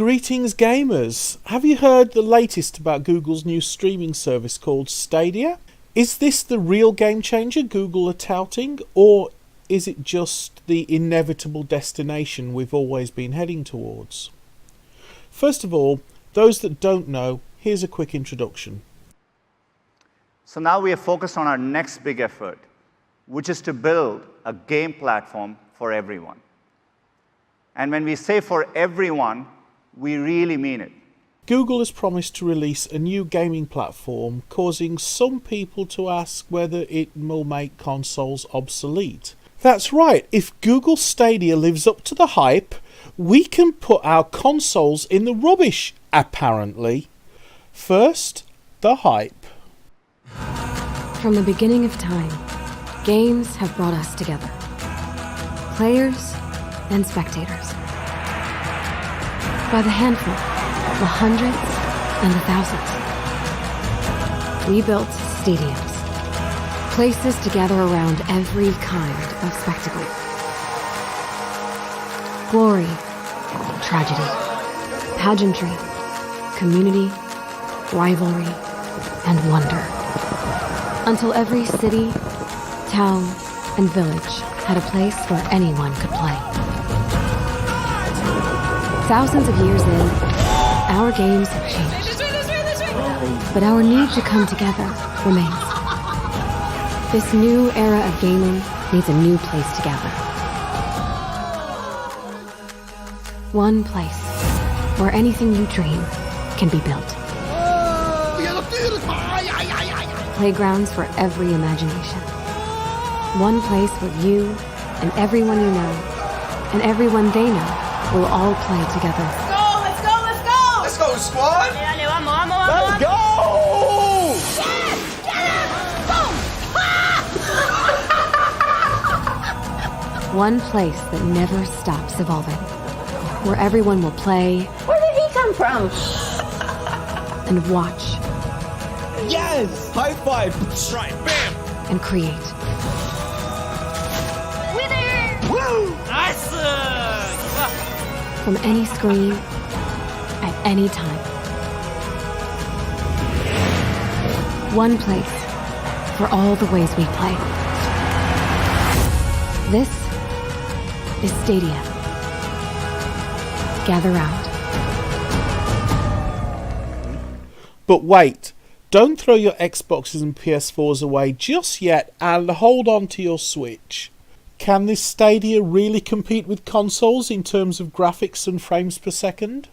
Greetings gamers! Have you heard the latest about Google's new streaming service called Stadia? Is this the real game changer Google are touting, or is it just the inevitable destination we've always been heading towards? First of all, those that don't know, here's a quick introduction. So now we are focused on our next big effort, which is to build a game platform for everyone. And when we say for everyone, we really mean it. Google has promised to release a new gaming platform, causing some people to ask whether it will make consoles obsolete. That's right, if Google Stadia lives up to the hype, we can put our consoles in the rubbish, apparently. First, the hype. From the beginning of time, games have brought us together. Players and spectators. By the handful, the hundreds and the thousands. We built stadiums, places to gather around every kind of spectacle. Glory, tragedy, pageantry, community, rivalry, and wonder. Until every city, town, and village had a place where anyone could play. Thousands of years in, our games have changed. But our need to come together remains. This new era of gaming needs a new place to gather. One place where anything you dream can be built. Playgrounds for every imagination. One place where you and everyone you know and everyone they know will all play together. Let's go! Let's go, squad! Dale, vamos! Let's go! Yes! Get him! Boom! One place that never stops evolving, where everyone will play. Where did he come from? And watch. Yes! High five! Strike! Bam! And create. Woo! Nice! From any screen, at any time. One place for all the ways we play. This is Stadia. Gather round. But wait, don't throw your Xboxes and PS4s away just yet and hold on to your Switch. Can this Stadia really compete with consoles in terms of graphics and frames per second?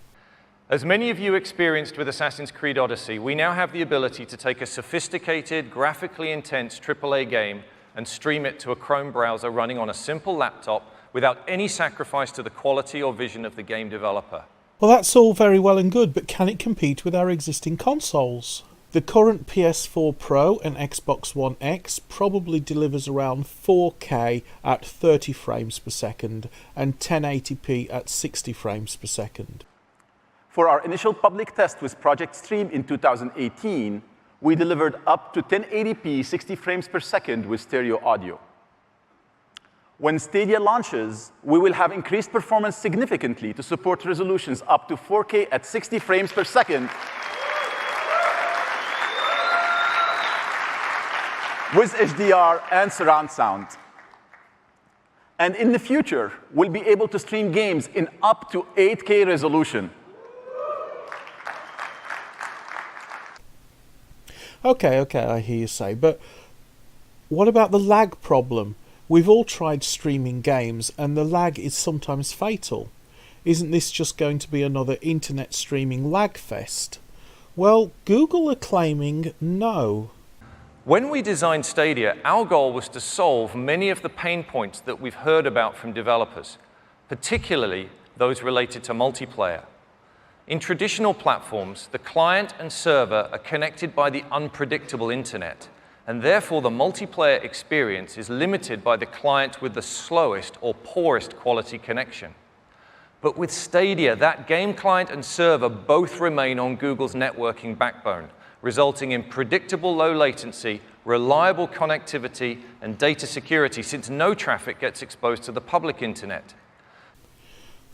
As many of you experienced with Assassin's Creed Odyssey, we now have the ability to take a sophisticated, graphically intense AAA game and stream it to a Chrome browser running on a simple laptop without any sacrifice to the quality or vision of the game developer. Well, that's all very well and good, but can it compete with our existing consoles? The current PS4 Pro and Xbox One X probably delivers around 4K at 30 frames per second and 1080p at 60 frames per second. For our initial public test with Project Stream in 2018, we delivered up to 1080p 60 frames per second with stereo audio. When Stadia launches, we will have increased performance significantly to support resolutions up to 4K at 60 frames per second with HDR and surround sound. And in the future, we'll be able to stream games in up to 8K resolution. Okay, I hear you say, but what about the lag problem? We've all tried streaming games, and the lag is sometimes fatal. Isn't this just going to be another internet streaming lag fest? Well, Google are claiming no. When we designed Stadia, our goal was to solve many of the pain points that we've heard about from developers, particularly those related to multiplayer. In traditional platforms, the client and server are connected by the unpredictable internet, and therefore the multiplayer experience is limited by the client with the slowest or poorest quality connection. But with Stadia, that game client and server both remain on Google's networking backbone, resulting in predictable low latency, reliable connectivity, and data security, since no traffic gets exposed to the public internet.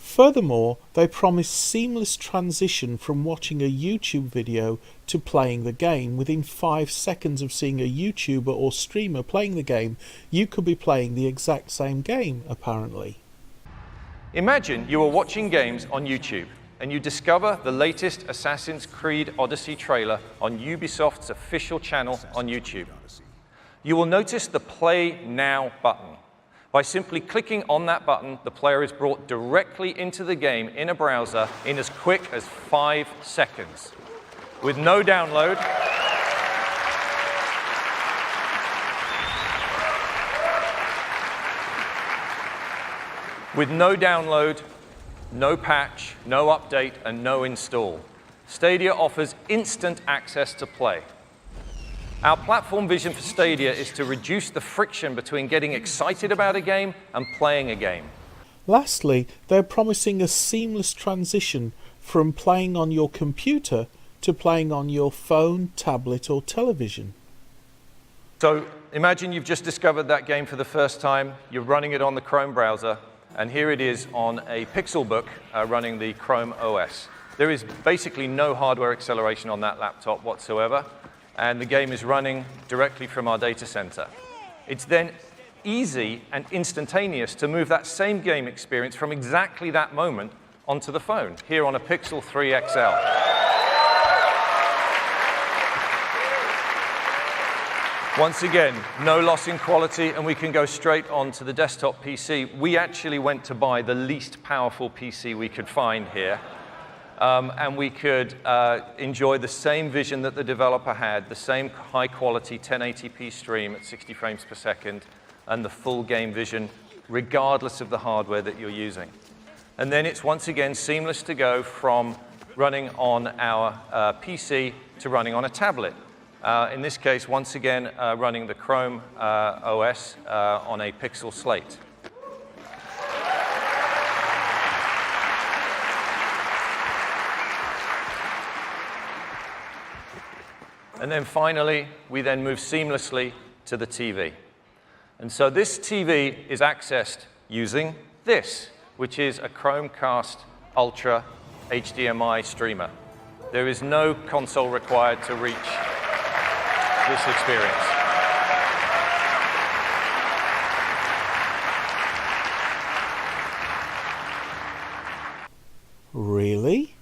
Furthermore, they promise seamless transition from watching a YouTube video to playing the game. Within 5 seconds of seeing a YouTuber or streamer playing the game, you could be playing the exact same game, apparently. Imagine you are watching games on YouTube and you discover the latest Assassin's Creed Odyssey trailer on Ubisoft's official channel on YouTube. You will notice the Play Now button. By simply clicking on that button, the player is brought directly into the game in a browser in as quick as 5 seconds. With no download, no patch, no update, and no install. Stadia offers instant access to play. Our platform vision for Stadia is to reduce the friction between getting excited about a game and playing a game. Lastly, they're promising a seamless transition from playing on your computer to playing on your phone, tablet, or television. So imagine you've just discovered that game for the first time, you're running it on the Chrome browser, and here it is on a Pixelbook running the Chrome OS. There is basically no hardware acceleration on that laptop whatsoever, and the game is running directly from our data center. It's then easy and instantaneous to move that same game experience from exactly that moment onto the phone, here on a Pixel 3 XL. Once again, no loss in quality, and we can go straight on to the desktop PC. We actually went to buy the least powerful PC we could find here. And we could enjoy the same vision that the developer had, the same high-quality 1080p stream at 60 frames per second, and the full game vision, regardless of the hardware that you're using. And then it's once again seamless to go from running on our PC to running on a tablet. In this case, once again, running the Chrome OS on a Pixel Slate. And then finally, we then move seamlessly to the TV. And so this TV is accessed using this, which is a Chromecast Ultra HDMI streamer. There is no console required to reach this experience. Really?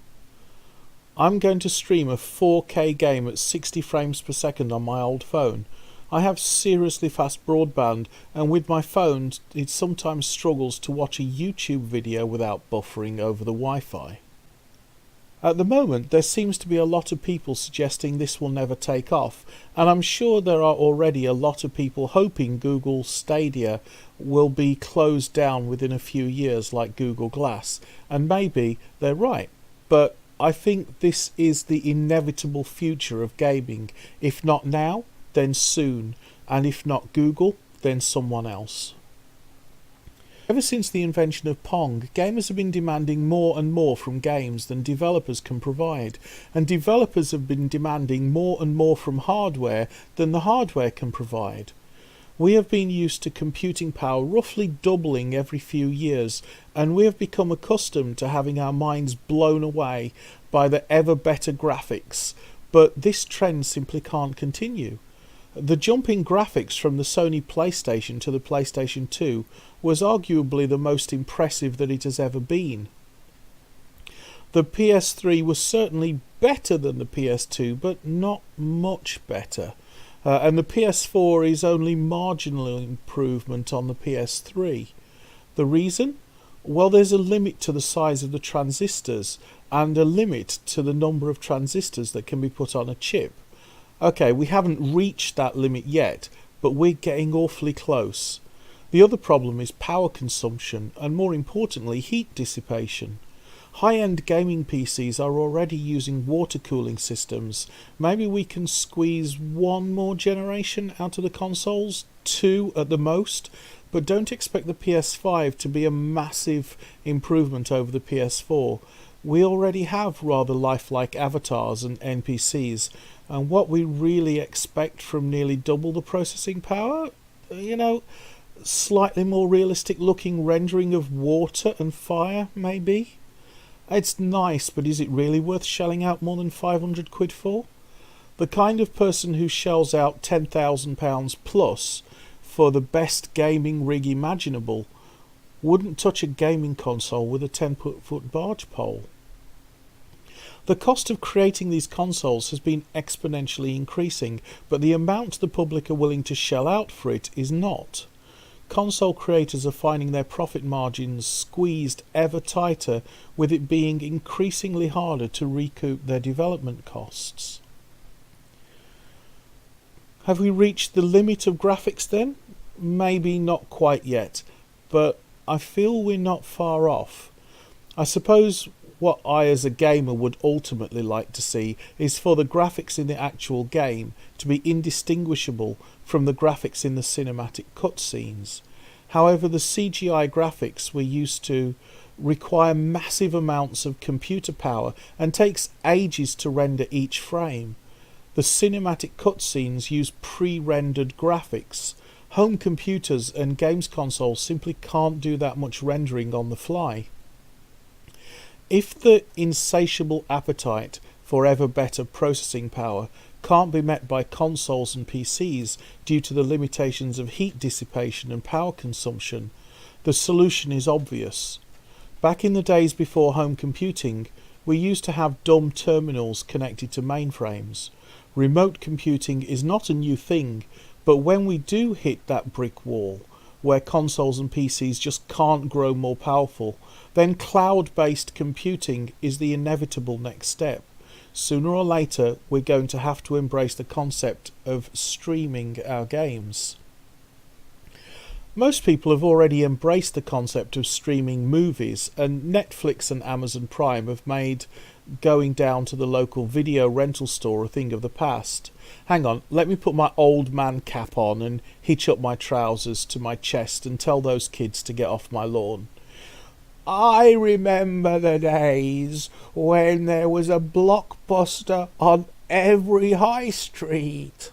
I'm going to stream a 4K game at 60 frames per second on my old phone. I have seriously fast broadband, and with my phone it sometimes struggles to watch a YouTube video without buffering over the Wi-Fi. At the moment, there seems to be a lot of people suggesting this will never take off, and I'm sure there are already a lot of people hoping Google Stadia will be closed down within a few years like Google Glass, and maybe they're right. But I think this is the inevitable future of gaming. If not now, then soon, and if not Google, then someone else. Ever since the invention of Pong, gamers have been demanding more and more from games than developers can provide, and developers have been demanding more and more from hardware than the hardware can provide. We have been used to computing power roughly doubling every few years, and we have become accustomed to having our minds blown away by the ever better graphics, but this trend simply can't continue. The jump in graphics from the Sony PlayStation to the PlayStation 2 was arguably the most impressive that it has ever been. The PS3 was certainly better than the PS2, but not much better. And the PS4 is only marginal improvement on the PS3. The reason? Well, there's a limit to the size of the transistors and a limit to the number of transistors that can be put on a chip. Okay, we haven't reached that limit yet, but we're getting awfully close. The other problem is power consumption and, more importantly, heat dissipation. High-end gaming PCs are already using water cooling systems. Maybe we can squeeze one more generation out of the consoles, 2 at the most, but don't expect the PS5 to be a massive improvement over the PS4. We already have rather lifelike avatars and NPCs, and what we really expect from nearly double the processing power? slightly more realistic looking rendering of water and fire, maybe? It's nice, but is it really worth shelling out more than 500 quid for? The kind of person who shells out £10,000 plus for the best gaming rig imaginable wouldn't touch a gaming console with a 10-foot barge pole. The cost of creating these consoles has been exponentially increasing, but the amount the public are willing to shell out for it is not. Console creators are finding their profit margins squeezed ever tighter, with it being increasingly harder to recoup their development costs. Have we reached the limit of graphics then? Maybe not quite yet, but I feel we're not far off. I suppose what I as a gamer would ultimately like to see is for the graphics in the actual game to be indistinguishable from the graphics in the cinematic cutscenes. However, the CGI graphics we're used to require massive amounts of computer power and takes ages to render each frame. The cinematic cutscenes use pre-rendered graphics. Home computers and games consoles simply can't do that much rendering on the fly. If the insatiable appetite for ever better processing power can't be met by consoles and PCs due to the limitations of heat dissipation and power consumption, the solution is obvious. Back in the days before home computing, we used to have dumb terminals connected to mainframes. Remote computing is not a new thing, but when we do hit that brick wall, where consoles and PCs just can't grow more powerful, then cloud-based computing is the inevitable next step. Sooner or later, we're going to have to embrace the concept of streaming our games. Most people have already embraced the concept of streaming movies, and Netflix and Amazon Prime have made going down to the local video rental store a thing of the past. Hang on, let me put my old man cap on and hitch up my trousers to my chest and tell those kids to get off my lawn. I remember the days when there was a Blockbuster on every high street.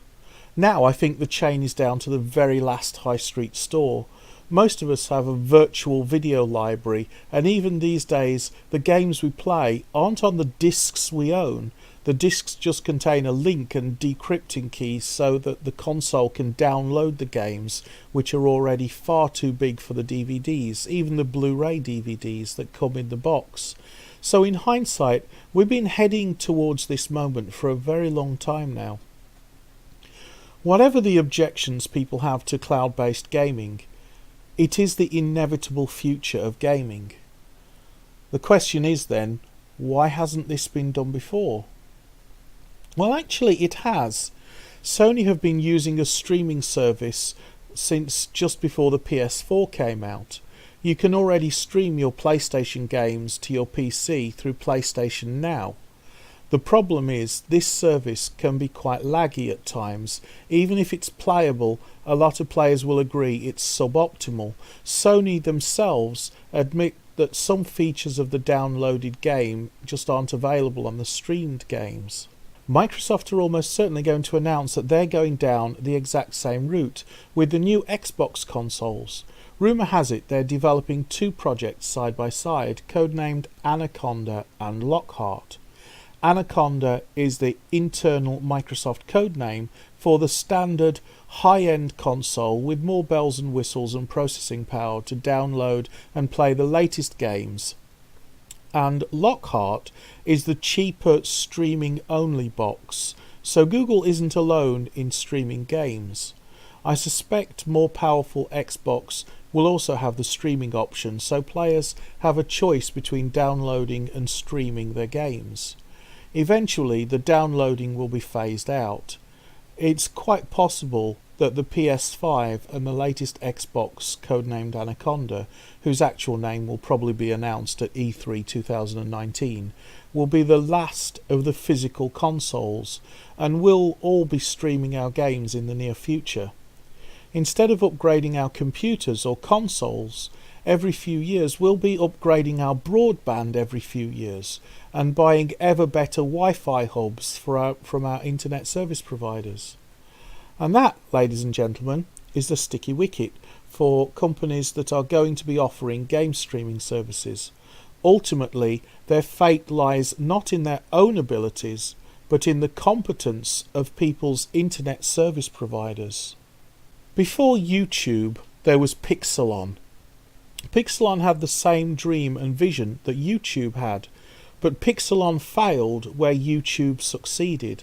Now I think the chain is down to the very last high street store. Most of us have a virtual video library, and even these days the games we play aren't on the discs we own. The discs just contain a link and decrypting keys so that the console can download the games, which are already far too big for the DVDs, even the Blu-ray DVDs that come in the box. So in hindsight, we've been heading towards this moment for a very long time now. Whatever the objections people have to cloud-based gaming, it is the inevitable future of gaming. The question is then, why hasn't this been done before? Well, actually it has. Sony have been using a streaming service since just before the PS4 came out. You can already stream your PlayStation games to your PC through PlayStation Now. The problem is this service can be quite laggy at times. Even if it's playable, a lot of players will agree it's suboptimal. Sony themselves admit that some features of the downloaded game just aren't available on the streamed games. Microsoft are almost certainly going to announce that they're going down the exact same route with the new Xbox consoles. Rumour has it they're developing two projects side by side, codenamed Anaconda and Lockhart. Anaconda is the internal Microsoft codename for the standard high-end console with more bells and whistles and processing power to download and play the latest games. And Lockhart is the cheaper streaming-only box, so Google isn't alone in streaming games. I suspect more powerful Xbox will also have the streaming option, so players have a choice between downloading and streaming their games. Eventually, the downloading will be phased out. It's quite possible that the PS5 and the latest Xbox, codenamed Anaconda, whose actual name will probably be announced at E3 2019, will be the last of the physical consoles, and we'll all be streaming our games in the near future. Instead of upgrading our computers or consoles every few years, we'll be upgrading our broadband every few years and buying ever better Wi-Fi hubs from our internet service providers. And that, ladies and gentlemen, is the sticky wicket for companies that are going to be offering game streaming services. Ultimately, their fate lies not in their own abilities, but in the competence of people's internet service providers. Before YouTube, there was Pixelon. Pixelon had the same dream and vision that YouTube had, but Pixelon failed where YouTube succeeded.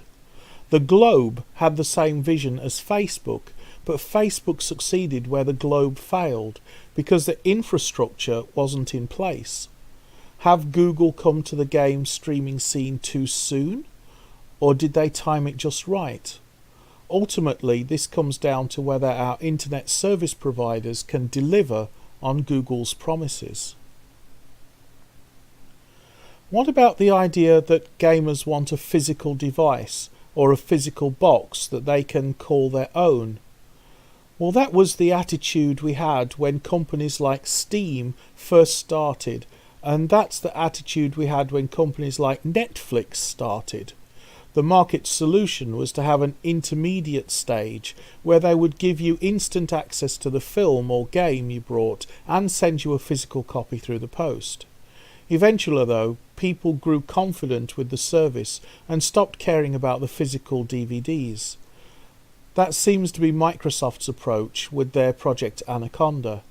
The Globe had the same vision as Facebook, but Facebook succeeded where the Globe failed because the infrastructure wasn't in place. Have Google come to the game streaming scene too soon, or did they time it just right? Ultimately, this comes down to whether our internet service providers can deliver on Google's promises. What about the idea that gamers want a physical device or a physical box that they can call their own? Well, that was the attitude we had when companies like Steam first started, and that's the attitude we had when companies like Netflix started. The market solution was to have an intermediate stage where they would give you instant access to the film or game you brought and send you a physical copy through the post. Eventually, though, people grew confident with the service and stopped caring about the physical DVDs. That seems to be Microsoft's approach with their Project Anaconda,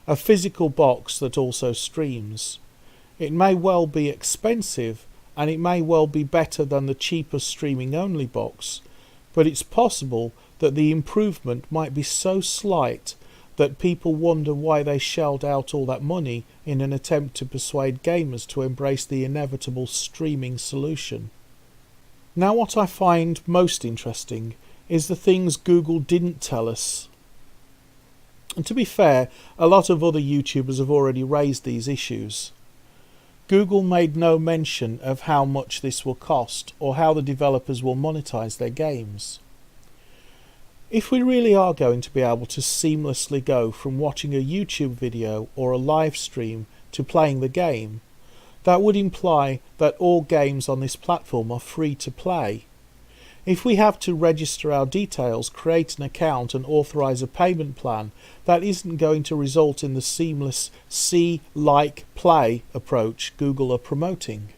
a physical box that also streams. It may well be expensive, and it may well be better than the cheaper streaming-only box, but it's possible that the improvement might be so slight that people wonder why they shelled out all that money in an attempt to persuade gamers to embrace the inevitable streaming solution. Now, what I find most interesting is the things Google didn't tell us. And to be fair, a lot of other YouTubers have already raised these issues. Google made no mention of how much this will cost or how the developers will monetize their games. If we really are going to be able to seamlessly go from watching a YouTube video or a live stream to playing the game, that would imply that all games on this platform are free to play. If we have to register our details, create an account and authorize a payment plan, that isn't going to result in the seamless see, like, play approach Google are promoting.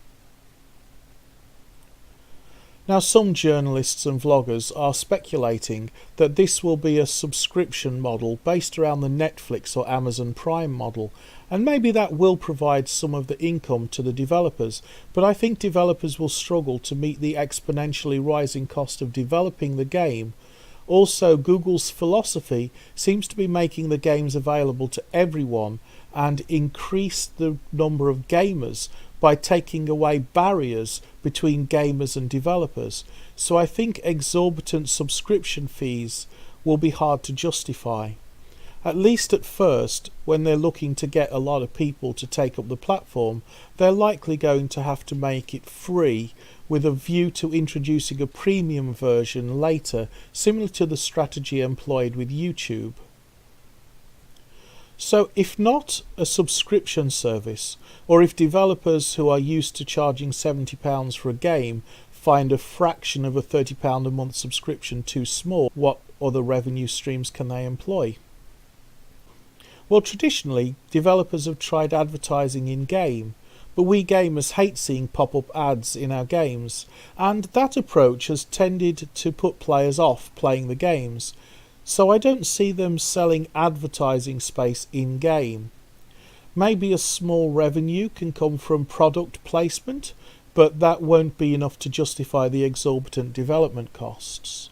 Now, some journalists and vloggers are speculating that this will be a subscription model based around the Netflix or Amazon Prime model, and maybe that will provide some of the income to the developers, but I think developers will struggle to meet the exponentially rising cost of developing the game. Also, Google's philosophy seems to be making the games available to everyone and increase the number of gamers by taking away barriers between gamers and developers. So I think exorbitant subscription fees will be hard to justify. At least at first, when they're looking to get a lot of people to take up the platform, they're likely going to have to make it free with a view to introducing a premium version later, similar to the strategy employed with YouTube. So if not a subscription service, or if developers who are used to charging £70 for a game find a fraction of a £30 a month subscription too small, what other revenue streams can they employ? Well, traditionally, developers have tried advertising in-game, but we gamers hate seeing pop-up ads in our games, and that approach has tended to put players off playing the games. So I don't see them selling advertising space in-game. Maybe a small revenue can come from product placement, but that won't be enough to justify the exorbitant development costs.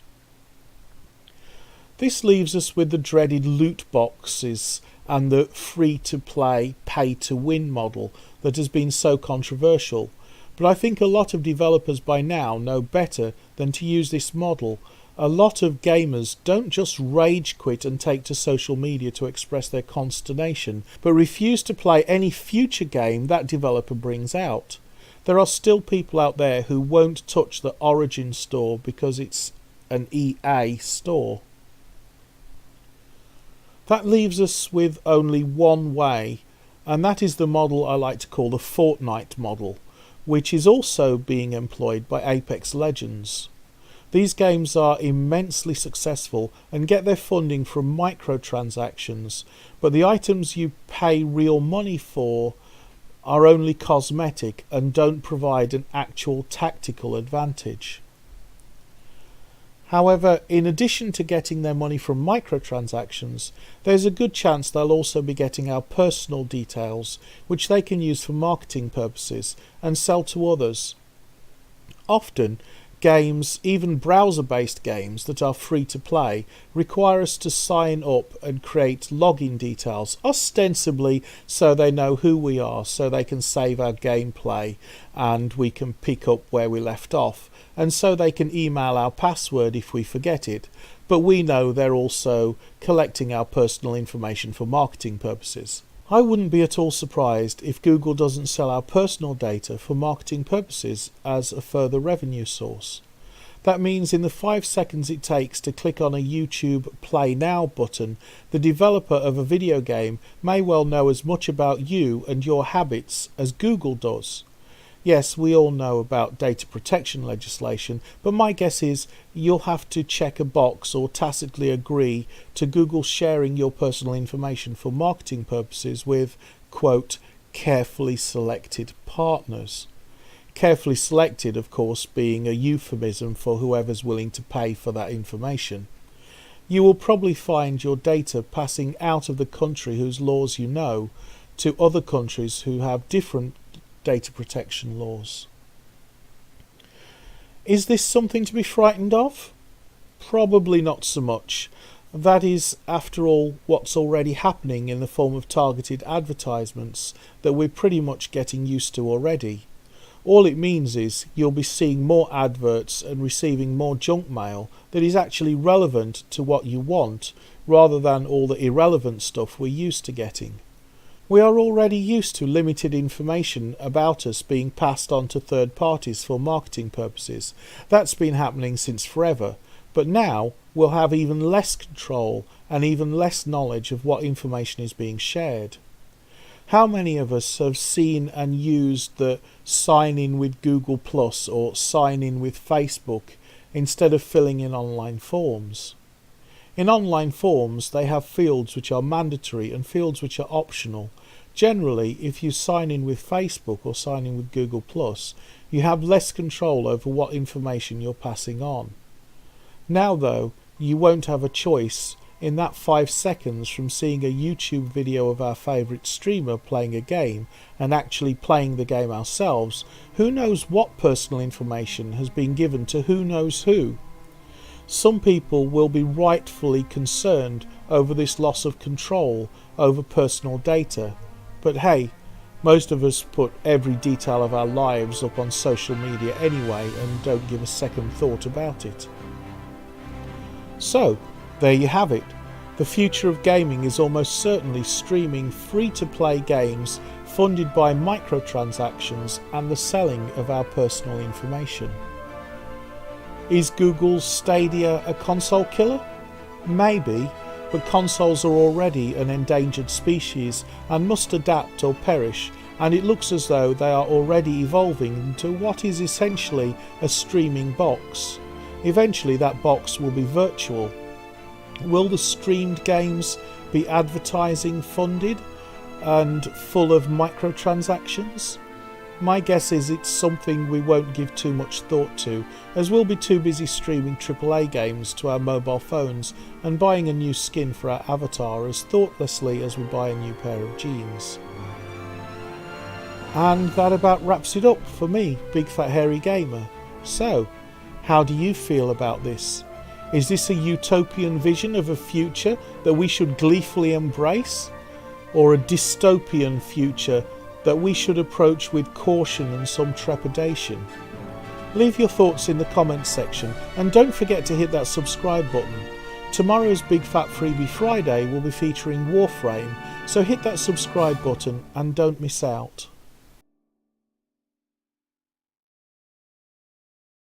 This leaves us with the dreaded loot boxes and the free-to-play, pay-to-win model that has been so controversial, but I think a lot of developers by now know better than to use this model. A lot of gamers don't just rage quit and take to social media to express their consternation, but refuse to play any future game that developer brings out. There are still people out there who won't touch the Origin store because it's an EA store. That leaves us with only one way, and that is the model I like to call the Fortnite model, which is also being employed by Apex Legends. These games are immensely successful and get their funding from microtransactions, but the items you pay real money for are only cosmetic and don't provide an actual tactical advantage. However, in addition to getting their money from microtransactions, there's a good chance they'll also be getting our personal details, which they can use for marketing purposes and sell to others. Often, games, even browser-based games that are free to play, require us to sign up and create login details, ostensibly so they know who we are, so they can save our gameplay and we can pick up where we left off, and so they can email our password if we forget it, but we know they're also collecting our personal information for marketing purposes. I wouldn't be at all surprised if Google doesn't sell our personal data for marketing purposes as a further revenue source. That means in the 5 seconds it takes to click on a YouTube Play Now button, the developer of a video game may well know as much about you and your habits as Google does. Yes, we all know about data protection legislation, but my guess is you'll have to check a box or tacitly agree to Google sharing your personal information for marketing purposes with, quote, carefully selected partners. Carefully selected, of course, being a euphemism for whoever's willing to pay for that information. You will probably find your data passing out of the country whose laws you know to other countries who have different data protection laws. Is this something to be frightened of? Probably not so much. That is, after all, what's already happening in the form of targeted advertisements that we're pretty much getting used to already. All it means is you'll be seeing more adverts and receiving more junk mail that is actually relevant to what you want, rather than all the irrelevant stuff we're used to getting. We are already used to limited information about us being passed on to third parties for marketing purposes. That's been happening since forever, but now we'll have even less control and even less knowledge of what information is being shared. How many of us have seen and used the sign in with Google Plus or sign in with Facebook instead of filling in online forms? In online forms, they have fields which are mandatory and fields which are optional. Generally, if you sign in with Facebook or sign in with Google+, you have less control over what information you're passing on. Now, though, you won't have a choice in that 5 seconds from seeing a YouTube video of our favourite streamer playing a game and actually playing the game ourselves. Who knows what personal information has been given to who knows who? Some people will be rightfully concerned over this loss of control over personal data, but hey, most of us put every detail of our lives up on social media anyway and don't give a second thought about it. So, there you have it. The future of gaming is almost certainly streaming free-to-play games funded by microtransactions and the selling of our personal information. Is Google's Stadia a console killer? Maybe, but consoles are already an endangered species and must adapt or perish, and it looks as though they are already evolving into what is essentially a streaming box. Eventually that box will be virtual. Will the streamed games be advertising funded and full of microtransactions? My guess is it's something we won't give too much thought to, as we'll be too busy streaming AAA games to our mobile phones and buying a new skin for our avatar as thoughtlessly as we buy a new pair of jeans. And that about wraps it up for me, Big Fat Hairy Gamer. So, how do you feel about this? Is this a utopian vision of a future that we should gleefully embrace? Or a dystopian future that we should approach with caution and some trepidation? Leave your thoughts in the comments section and don't forget to hit that subscribe button. Tomorrow's Big Fat Freebie Friday will be featuring Warframe, so hit that subscribe button and don't miss out.